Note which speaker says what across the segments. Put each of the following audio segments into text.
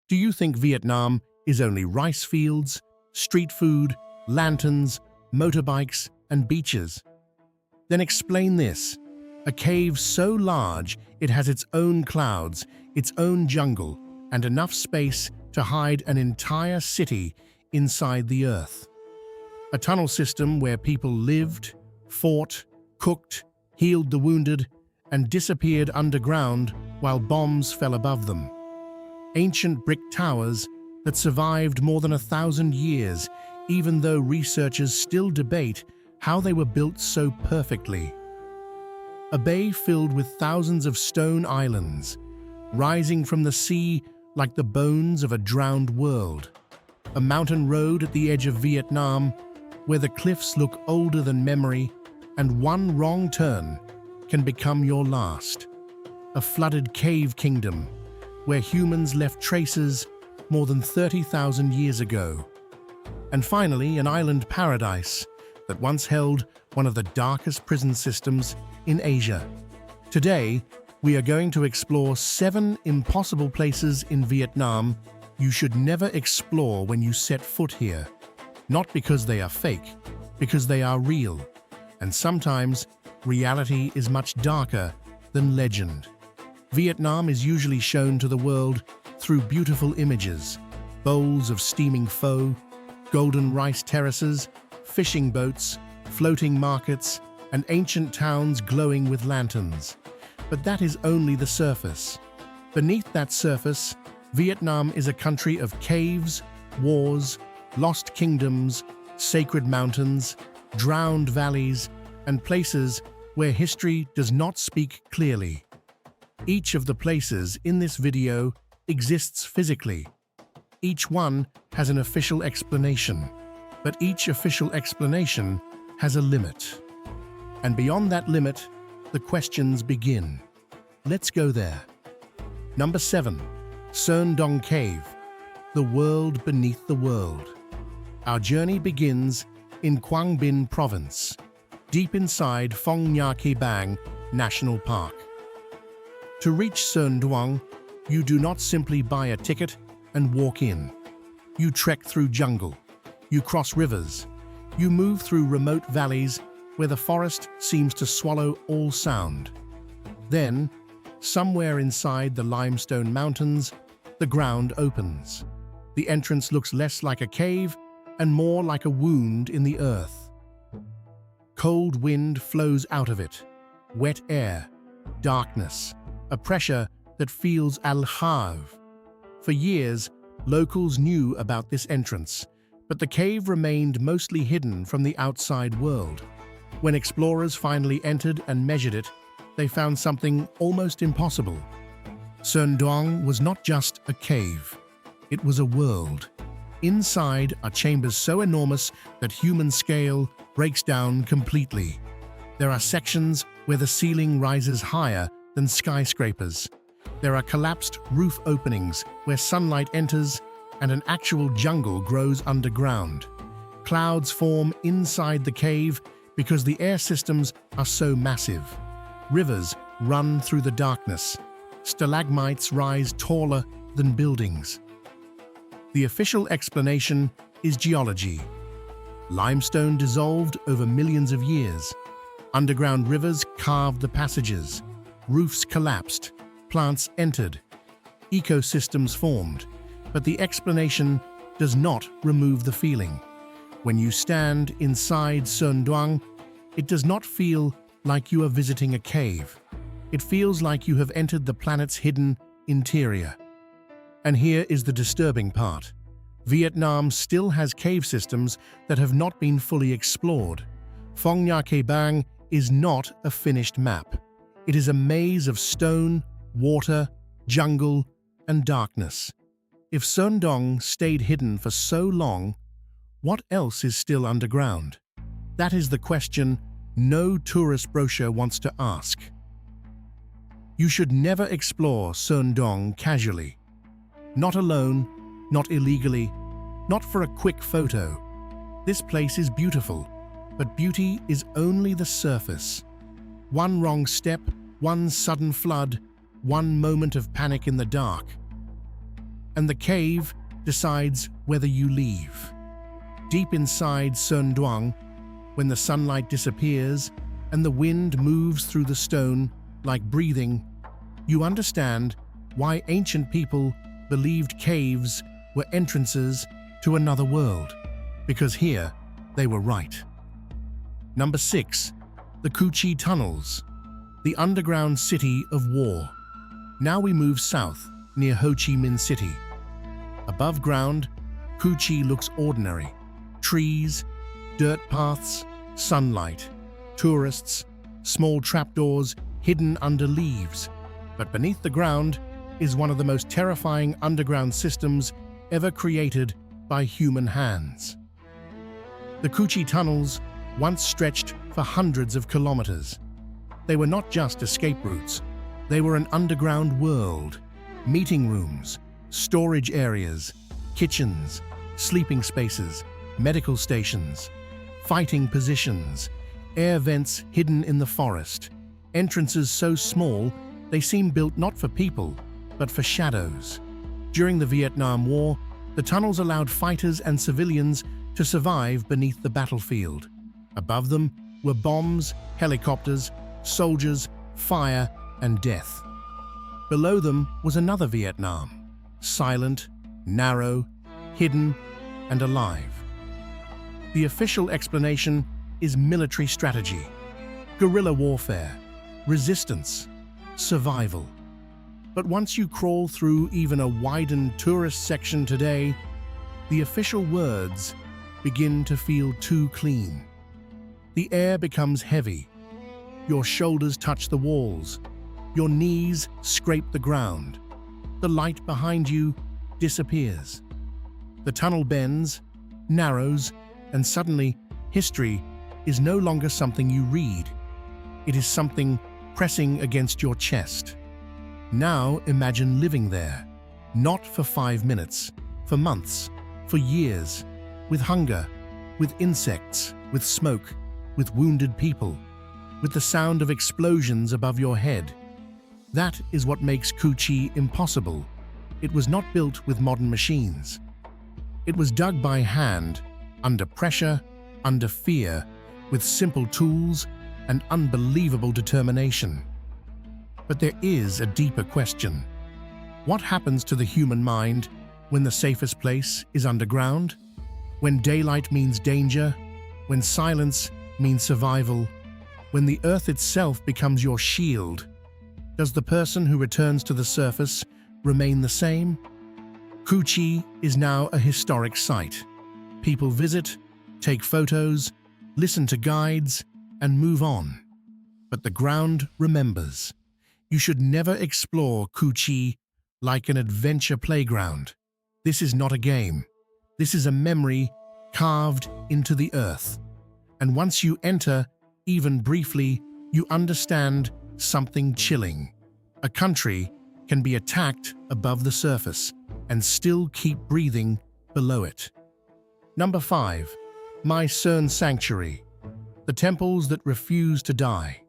Speaker 1: Do you think Vietnam is only rice fields, street food, lanterns, motorbikes, and beaches? Then explain this. A cave so large it has its own clouds, its own jungle, and enough space to hide an entire city inside the earth. A tunnel system where people lived, fought, cooked, healed the wounded, and disappeared underground while bombs fell above them. Ancient brick towers that survived more than 1,000 years, even though researchers still debate how they were built so perfectly. A bay filled with thousands of stone islands, rising from the sea like the bones of a drowned world. A mountain road at the edge of Vietnam, where the cliffs look older than memory, and one wrong turn can become your last. A flooded cave kingdom, where humans left traces more than 30,000 years ago. And finally, an island paradise that once held one of the darkest prison systems in Asia. Today, we are going to explore 7 impossible places in Vietnam you should never explore when you set foot here. Not because they are fake, because they are real. And sometimes, reality is much darker than legend. Vietnam is usually shown to the world through beautiful images, bowls of steaming pho, golden rice terraces, fishing boats, floating markets, and ancient towns glowing with lanterns. But that is only the surface. Beneath that surface, Vietnam is a country of caves, wars, lost kingdoms, sacred mountains, drowned valleys, and places where history does not speak clearly. Each of the places in this video exists physically. Each one has an official explanation, but each official explanation has a limit. And beyond that limit, the questions begin. Let's go there. Number 7. Sơn Đoòng Cave, the world beneath the world. Our journey begins in Quang Binh Province, deep inside Phong Nha Ke Bang National Park. To reach Sơn Đoòng, you do not simply buy a ticket and walk in. You trek through jungle, you cross rivers, you move through remote valleys where the forest seems to swallow all sound. Then, somewhere inside the limestone mountains, the ground opens. The entrance looks less like a cave and more like a wound in the earth. Cold wind flows out of it, wet air, darkness, a pressure that feels al-Hav. For years, locals knew about this entrance, but the cave remained mostly hidden from the outside world. When explorers finally entered and measured it, they found something almost impossible. Sơn Đoòng was not just a cave, it was a world. Inside are chambers so enormous that human scale breaks down completely. There are sections where the ceiling rises higher than skyscrapers. There are collapsed roof openings where sunlight enters and an actual jungle grows underground. Clouds form inside the cave because the air systems are so massive. Rivers run through the darkness. Stalagmites rise taller than buildings. The official explanation is geology. Limestone dissolved over millions of years. Underground rivers carved the passages. Roofs collapsed. Plants entered. Ecosystems formed. But the explanation does not remove the feeling. When you stand inside Sơn Đoòng, it does not feel like you are visiting a cave. It feels like you have entered the planet's hidden interior. And here is the disturbing part. Vietnam still has cave systems that have not been fully explored. Phong Nha Ke Bang is not a finished map. It is a maze of stone, water, jungle, and darkness. If Sơn Đoòng stayed hidden for so long, what else is still underground? That is the question no tourist brochure wants to ask. You should never explore Sơn Đoòng casually. Not alone, not illegally, not for a quick photo. This place is beautiful, but beauty is only the surface. One wrong step, one sudden flood, one moment of panic in the dark, and the cave decides whether you leave. Deep inside Sơn Đoòng, when the sunlight disappears and the wind moves through the stone like breathing, you understand why ancient people believed caves were entrances to another world, because here they were right. Number 6. The Cu Chi Tunnels, the underground city of war. Now we move south, near Ho Chi Minh City. Above ground, Cu Chi looks ordinary. Trees, dirt paths, sunlight, tourists, small trapdoors hidden under leaves. But beneath the ground is one of the most terrifying underground systems ever created by human hands. The Cu Chi tunnels once stretched for hundreds of kilometers. They were not just escape routes, they were an underground world. Meeting rooms, storage areas, kitchens, sleeping spaces, medical stations, fighting positions, air vents hidden in the forest, entrances so small they seem built not for people, but for shadows. During the Vietnam War, the tunnels allowed fighters and civilians to survive beneath the battlefield. Above them were bombs, helicopters, soldiers, fire, and death. Below them was another Vietnam, silent, narrow, hidden, and alive. The official explanation is military strategy, guerrilla warfare, resistance, survival. But once you crawl through even a widened tourist section today, the official words begin to feel too clean. The air becomes heavy. Your shoulders touch the walls. Your knees scrape the ground. The light behind you disappears. The tunnel bends, narrows, and suddenly history is no longer something you read. It is something pressing against your chest. Now imagine living there, not for 5 minutes, for months, for years, with hunger, with insects, with smoke, with wounded people, with the sound of explosions above your head. That is what makes Cu Chi impossible. It was not built with modern machines. It was dug by hand, under pressure, under fear, with simple tools and unbelievable determination. But there is a deeper question. What happens to the human mind when the safest place is underground? When daylight means danger? When silence means survival? When the earth itself becomes your shield? Does the person who returns to the surface remain the same? Cu Chi is now a historic site. People visit, take photos, listen to guides, and move on. But the ground remembers. You should never explore Cu Chi like an adventure playground. This is not a game. This is a memory carved into the earth. And once you enter, even briefly, you understand something chilling. A country can be attacked above the surface and still keep breathing below it. Number 5. Mỹ Sơn Sanctuary, the temples that refuse to die.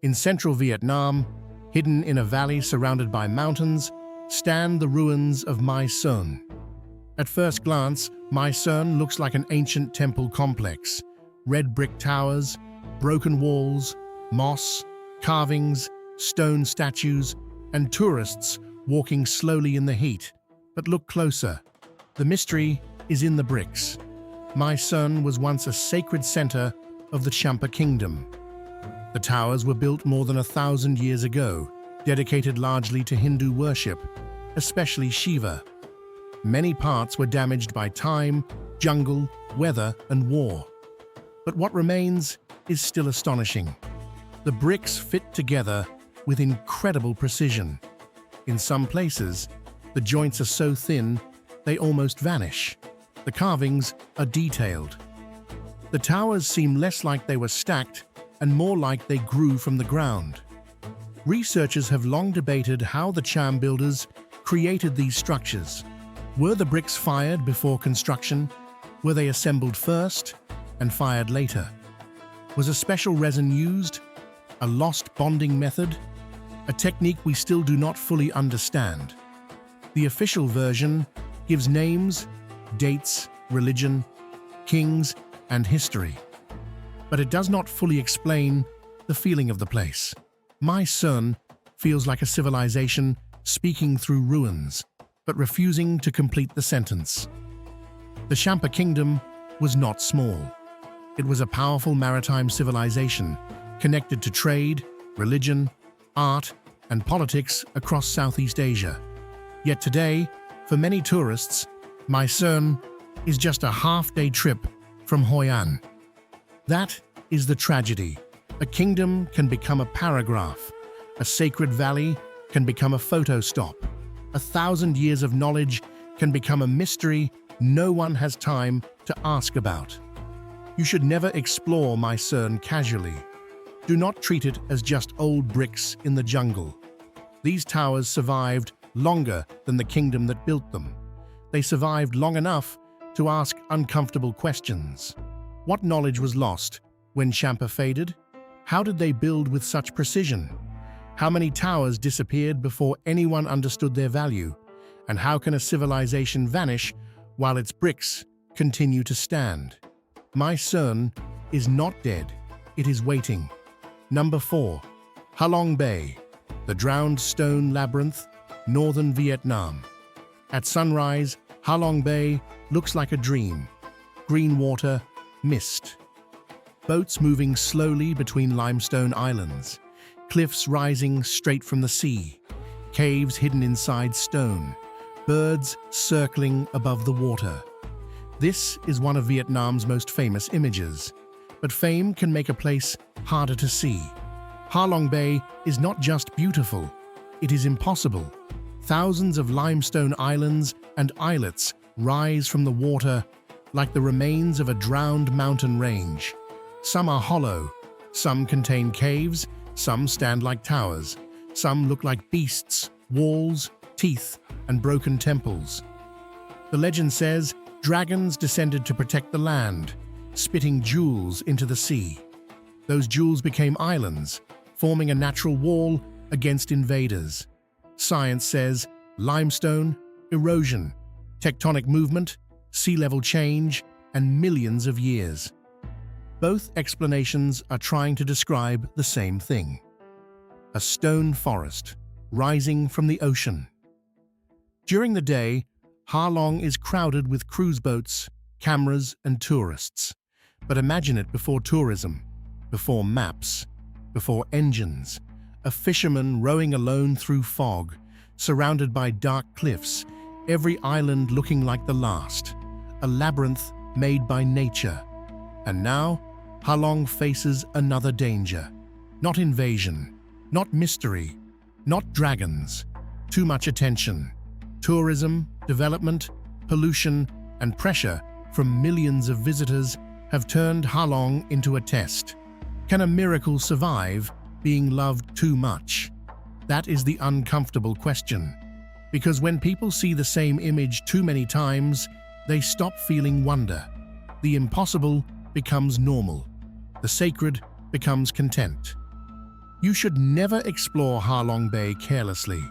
Speaker 1: In central Vietnam, hidden in a valley surrounded by mountains, stand the ruins of Mỹ Sơn. At first glance, Mỹ Sơn looks like an ancient temple complex. Red brick towers, broken walls, moss, carvings, stone statues, and tourists walking slowly in the heat. But look closer. The mystery is in the bricks. Mỹ Sơn was once a sacred center of the Champa kingdom. The towers were built more than 1,000 years ago, dedicated largely to Hindu worship, especially Shiva. Many parts were damaged by time, jungle, weather, and war. But what remains is still astonishing. The bricks fit together with incredible precision. In some places, the joints are so thin they almost vanish. The carvings are detailed. The towers seem less like they were stacked and more like they grew from the ground. Researchers have long debated how the Cham builders created these structures. Were the bricks fired before construction? Were they assembled first and fired later? Was a special resin used? A lost bonding method? A technique we still do not fully understand. The official version gives names, dates, religion, kings, and history, but it does not fully explain the feeling of the place. Mỹ Sơn feels like a civilization speaking through ruins, but refusing to complete the sentence. The Champa Kingdom was not small. It was a powerful maritime civilization connected to trade, religion, art, and politics across Southeast Asia. Yet today, for many tourists, Mỹ Sơn is just a half-day trip from Hội An. That is the tragedy. A kingdom can become a paragraph. A sacred valley can become a photo stop. 1,000 years of knowledge can become a mystery no one has time to ask about. You should never explore Mỹ Sơn casually. Do not treat it as just old bricks in the jungle. These towers survived longer than the kingdom that built them. They survived long enough to ask uncomfortable questions. What knowledge was lost when Champa faded? How did they build with such precision? How many towers disappeared before anyone understood their value? And how can a civilization vanish while its bricks continue to stand? Mỹ Sơn is not dead, it is waiting. Number 4. Halong Bay, the drowned stone labyrinth, northern Vietnam. At sunrise, Halong Bay looks like a dream. Green water, mist. Boats moving slowly between limestone islands. Cliffs rising straight from the sea. Caves hidden inside stone. Birds circling above the water. This is one of Vietnam's most famous images. But fame can make a place harder to see. Halong Bay is not just beautiful, it is impossible. Thousands of limestone islands and islets rise from the water like the remains of a drowned mountain range. Some are hollow, some contain caves, some stand like towers, some look like beasts, walls, teeth, and broken temples. The legend says dragons descended to protect the land, spitting jewels into the sea. Those jewels became islands, forming a natural wall against invaders. Science says limestone, erosion, tectonic movement, sea level change, and millions of years. Both explanations are trying to describe the same thing. A stone forest rising from the ocean. During the day, Halong is crowded with cruise boats, cameras, and tourists. But imagine it before tourism, before maps, before engines. A fisherman rowing alone through fog, surrounded by dark cliffs, every island looking like the last. A labyrinth made by nature. And now, Halong faces another danger. Not invasion, not mystery, not dragons. Too much attention. Tourism, development, pollution, and pressure from millions of visitors have turned Halong into a test. Can a miracle survive being loved too much? That is the uncomfortable question. Because when people see the same image too many times, they stop feeling wonder. The impossible becomes normal. The sacred becomes content. You should never explore Halong Bay carelessly.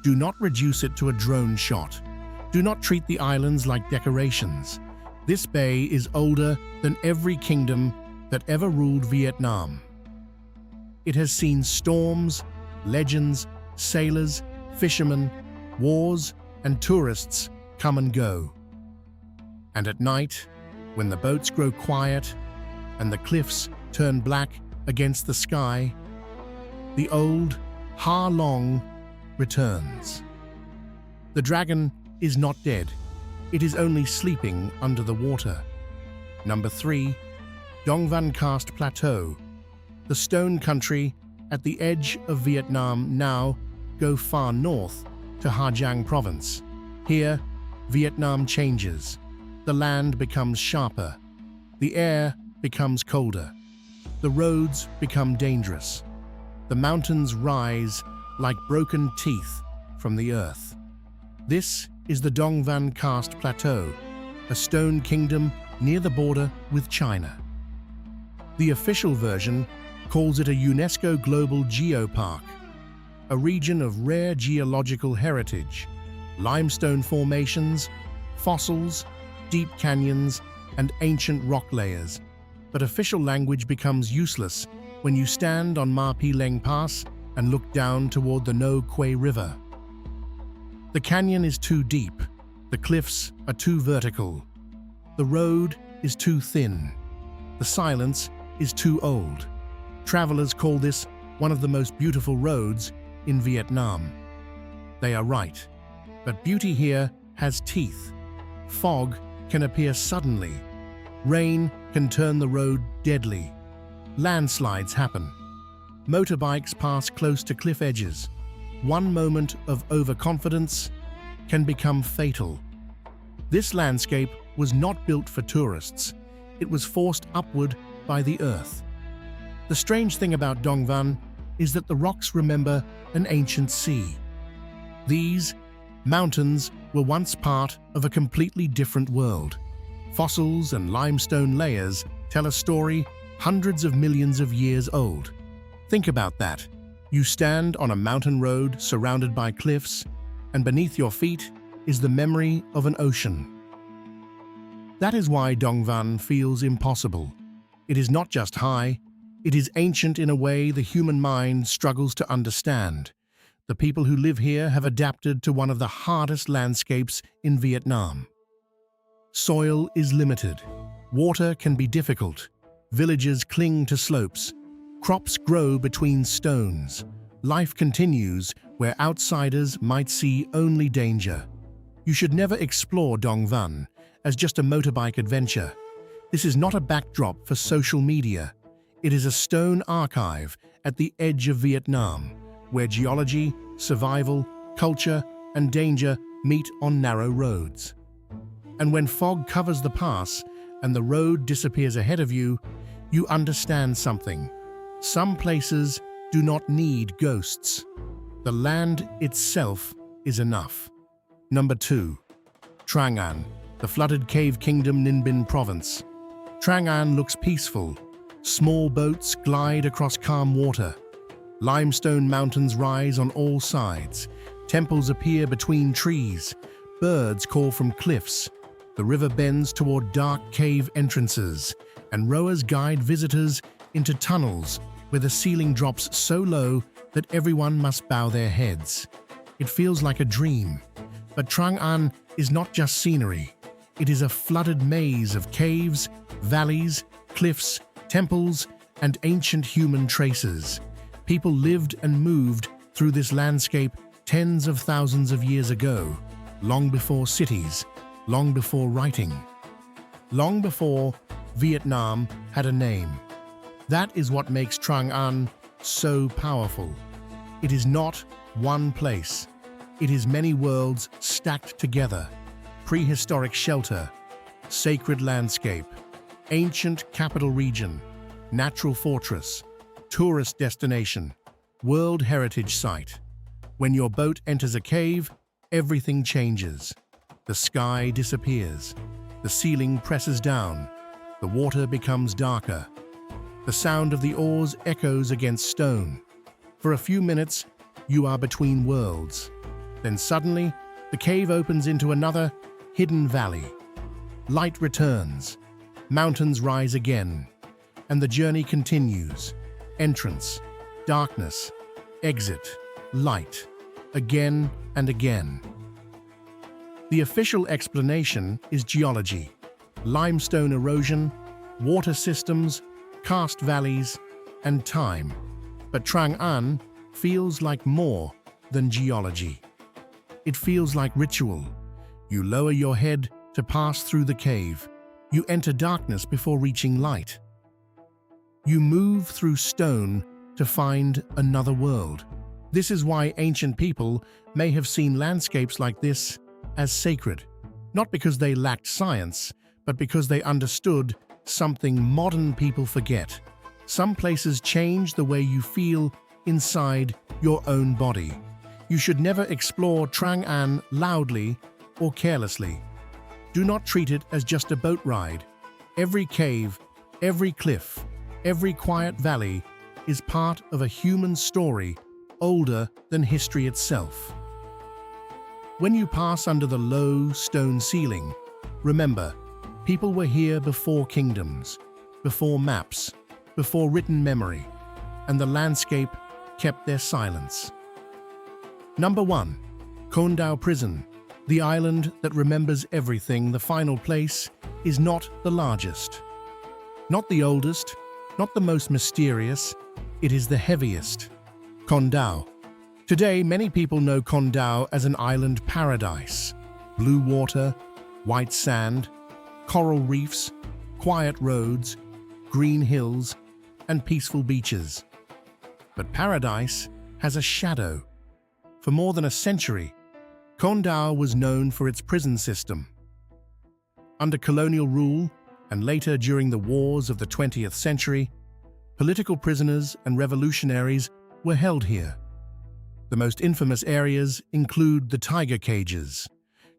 Speaker 1: Do not reduce it to a drone shot. Do not treat the islands like decorations. This bay is older than every kingdom that ever ruled Vietnam. It has seen storms, legends, sailors, fishermen, wars, and tourists come and go. And at night, when the boats grow quiet and the cliffs turn black against the sky, the old Halong returns. The dragon is not dead. It is only sleeping under the water. Number 3. Đồng Văn Karst Plateau. The stone country at the edge of Vietnam now go far north to Hà Giang province. Here, Vietnam changes. The land becomes sharper. The air becomes colder. The roads become dangerous. The mountains rise like broken teeth from the earth. This is the Đồng Văn Karst Plateau, a stone kingdom near the border with China. The official version calls it a UNESCO Global Geopark, a region of rare geological heritage, limestone formations, fossils, deep canyons, and ancient rock layers. But official language becomes useless when you stand on Ma Pi Leng Pass and look down toward the No Quay River. The canyon is too deep, the cliffs are too vertical, the road is too thin, the silence is too old. Travelers call this one of the most beautiful roads in Vietnam. They are right, but beauty here has teeth. Fog can appear suddenly. Rain can turn the road deadly. Landslides happen. Motorbikes pass close to cliff edges. One moment of overconfidence can become fatal. This landscape was not built for tourists. It was forced upward by the earth. The strange thing about Dong Van is that the rocks remember an ancient sea. These mountains were once part of a completely different world. Fossils and limestone layers tell a story hundreds of millions of years old. Think about that. You stand on a mountain road surrounded by cliffs, and beneath your feet is the memory of an ocean. That is why Dong Van feels impossible. It is not just high, it is ancient in a way the human mind struggles to understand. The people who live here have adapted to one of the hardest landscapes in Vietnam. Soil is limited. Water can be difficult. Villages cling to slopes. Crops grow between stones. Life continues where outsiders might see only danger. You should never explore Dong Van as just a motorbike adventure. This is not a backdrop for social media. It is a stone archive at the edge of Vietnam, where geology, survival, culture, and danger meet on narrow roads. And when fog covers the pass and the road disappears ahead of you, you understand something. Some places do not need ghosts. The land itself is enough. Number 2. Tràng An, the flooded cave kingdom Ninh Bình province. Tràng An looks peaceful. Small boats glide across calm water. Limestone mountains rise on all sides. Temples appear between trees. Birds call from cliffs. The river bends toward dark cave entrances, and rowers guide visitors into tunnels where the ceiling drops so low that everyone must bow their heads. It feels like a dream. But Tràng An is not just scenery. It is a flooded maze of caves, valleys, cliffs, temples, and ancient human traces. People lived and moved through this landscape tens of thousands of years ago, long before cities, long before writing, long before Vietnam had a name. That is what makes Tràng An so powerful. It is not one place. It is many worlds stacked together. Prehistoric shelter, sacred landscape, ancient capital region, natural fortress, tourist destination, World Heritage Site. When your boat enters a cave, everything changes. The sky disappears. The ceiling presses down. The water becomes darker. The sound of the oars echoes against stone. For a few minutes, you are between worlds. Then suddenly, the cave opens into another hidden valley. Light returns. Mountains rise again. And the journey continues. Entrance, darkness, exit, light, again and again. The official explanation is geology, limestone erosion, water systems, karst valleys, and time. But Tràng An feels like more than geology. It feels like ritual. You lower your head to pass through the cave. You enter darkness before reaching light. You move through stone to find another world. This is why ancient people may have seen landscapes like this as sacred, not because they lacked science, but because they understood something modern people forget. Some places change the way you feel inside your own body. You should never explore Tràng An loudly or carelessly. Do not treat it as just a boat ride. Every cave, every cliff, every quiet valley is part of a human story older than history itself. When you pass under the low stone ceiling, remember, people were here before kingdoms, before maps, before written memory, and the landscape kept their silence. Number 1. Côn Đảo Prison, the island that remembers everything. The final place is not the largest, not the oldest, not the most mysterious, it is the heaviest. Côn Đảo. Today, many people know Côn Đảo as an island paradise. Blue water, white sand, coral reefs, quiet roads, green hills, and peaceful beaches. But paradise has a shadow. For more than a century, Côn Đảo was known for its prison system. Under colonial rule, and later during the wars of the 20th century, political prisoners and revolutionaries were held here. The most infamous areas include the tiger cages,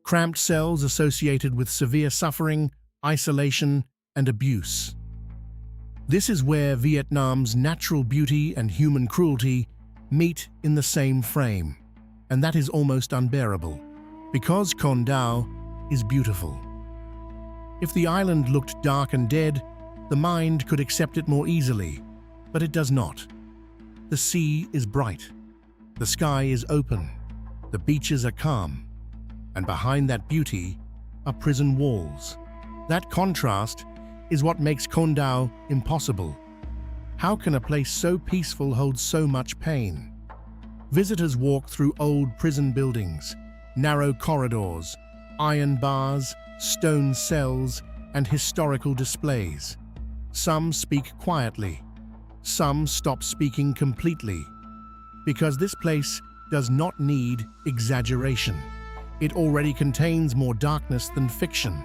Speaker 1: cramped cells associated with severe suffering, isolation, and abuse. This is where Vietnam's natural beauty and human cruelty meet in the same frame, and that is almost unbearable, because Côn Đảo is beautiful. If the island looked dark and dead, the mind could accept it more easily, but it does not. The sea is bright, the sky is open, the beaches are calm, and behind that beauty are prison walls. That contrast is what makes Côn Đảo impossible. How can a place so peaceful hold so much pain? Visitors walk through old prison buildings, narrow corridors, iron bars, stone cells, and historical displays. Some speak quietly, some stop speaking completely, because this place does not need exaggeration. It already contains more darkness than fiction.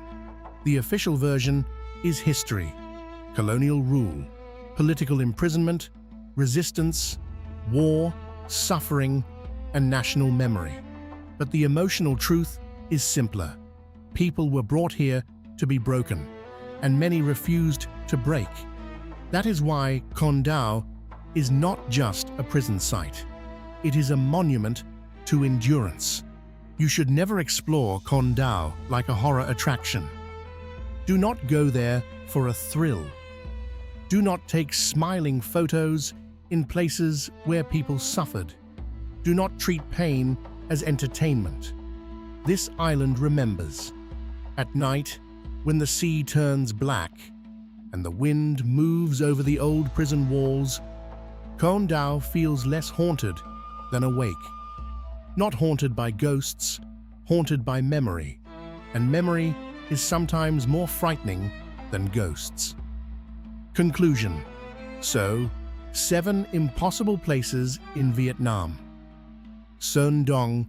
Speaker 1: The official version is history, colonial rule, political imprisonment, resistance, war, suffering, and national memory. But the emotional truth is simpler. People were brought here to be broken, and many refused to break. That is why Côn Đảo is not just a prison site. It is a monument to endurance. You should never explore Côn Đảo like a horror attraction. Do not go there for a thrill. Do not take smiling photos in places where people suffered. Do not treat pain as entertainment. This island remembers. At night, when the sea turns black and the wind moves over the old prison walls, Côn Đảo feels less haunted than awake. Not haunted by ghosts, haunted by memory. And memory is sometimes more frightening than ghosts. Conclusion. So, 7 impossible places in Vietnam. Sơn Đoòng,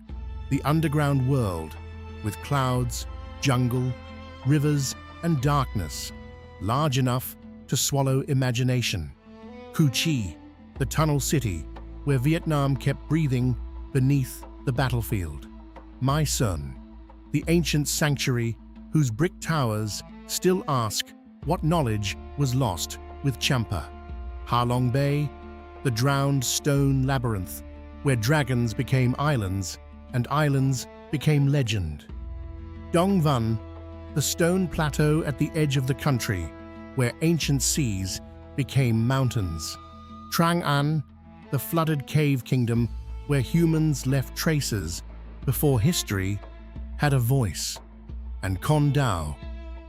Speaker 1: the underground world, with clouds, jungle, rivers, and darkness, large enough to swallow imagination. Cu Chi, the tunnel city, where Vietnam kept breathing beneath the battlefield. Mỹ Sơn, the ancient sanctuary whose brick towers still ask what knowledge was lost with Champa. Ha Long Bay, the drowned stone labyrinth, where dragons became islands and islands became legend. Đồng Văn, the stone plateau at the edge of the country, where ancient seas became mountains. Tràng An, the flooded cave kingdom where humans left traces before history had a voice. And Côn Đảo,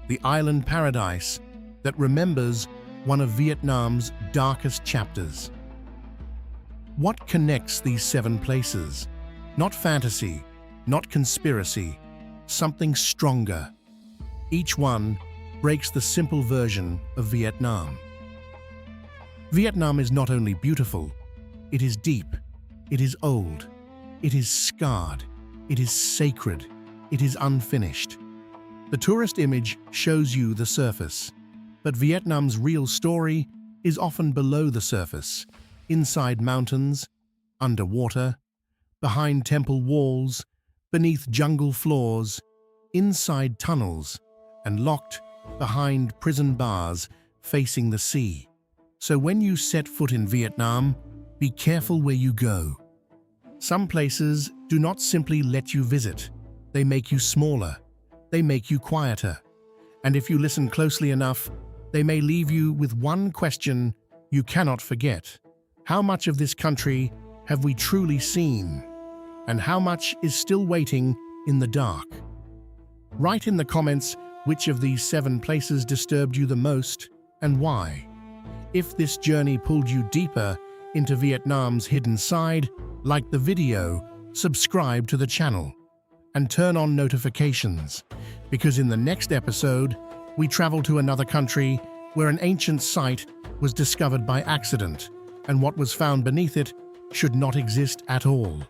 Speaker 1: the island paradise that remembers one of Vietnam's darkest chapters. What connects these 7 places? Not fantasy, not conspiracy, something stronger. Each one breaks the simple version of Vietnam. Vietnam is not only beautiful, it is deep, it is old, it is scarred, it is sacred, it is unfinished. The tourist image shows you the surface, but Vietnam's real story is often below the surface, inside mountains, underwater, behind temple walls, beneath jungle floors, inside tunnels, and locked behind prison bars facing the sea. So when you set foot in Vietnam, be careful where you go. Some places do not simply let you visit, They make you smaller. They make you quieter. And if you listen closely enough, they may leave you with one question you cannot forget. How much of this country have we truly seen? And how much is still waiting in the dark? Write in the comments which of these 7 places disturbed you the most and why. If this journey pulled you deeper into Vietnam's hidden side, like the video, subscribe to the channel, and turn on notifications, because in the next episode, we travel to another country where an ancient site was discovered by accident, and what was found beneath it should not exist at all.